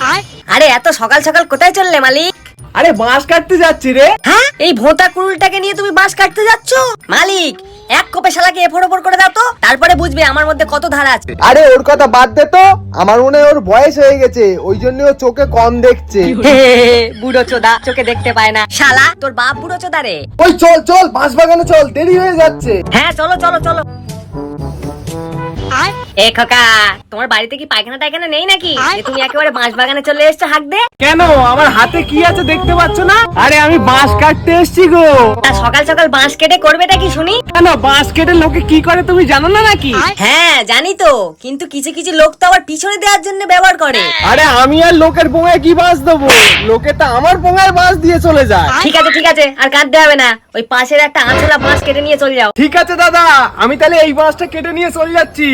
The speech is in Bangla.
আরে এত সকাল সকাল কোথায় চললে মালিক? আরে বাঁশ কাটতে যাচ্ছি রে। হ্যাঁ, এই ভোঁতা কুড়ুলটাকে নিয়ে তুমি বাঁশ কাটতে যাচ্ছ? মালিক, এক কোপে শালাকে এফোর ওপর করে দাও তো, তারপরে বুঝবে আমার মধ্যে কত ধারা আছে। আরে ওর কথা বাদ দে তো, আমার মনে হয় ওর বয়স হয়ে গেছে, ওই জন্য ও চোখে কম দেখছে। বুড়ো চোদা, চোখে দেখতে পায় না। শালা তোর বাপ বুড়ো চোদা রে। ওই চল চল বাঁশ বাগানে চল, দেরি হয়ে যাচ্ছে। হ্যাঁ চলো চলো চলো। এ খোকা, তোমার বাড়িতে কি পায়খানা টায়খানা নেই নাকি যে তুমি একেবারে বাঁশ বাগানে চলে এসছো হাঁক দে? কেন, আমার হাতে কি আছে দেখতে পাচ্ছ না? আরে আমি বাঁশ কাটতে এসেছি গো। তা সকাল সকাল বাঁশ কেটে করবেটা কি শুনি? কেন, বাঁশ কেটে লোকে কি করে তুমি জানো না নাকি? হ্যাঁ জানি তো, কিন্তু কিছু কিছু লোক তো আবার পিছনে দেওয়ার জন্য ব্যবহার করে। আরে আমি আর লোকের পোঙায় কি বাঁশ দেবো? লোকে তো আমার পোঙায় বাঁশ দিয়ে চলে যায়। ঠিক আছে, আর কাটতে হবে না, ওই পাশের একটা আঁচলা বাঁশ কেটে নিয়ে চলে যাও। ঠিক আছে দাদা, আমি তাহলে এই বাঁশটা কেটে নিয়ে চলে যাচ্ছি।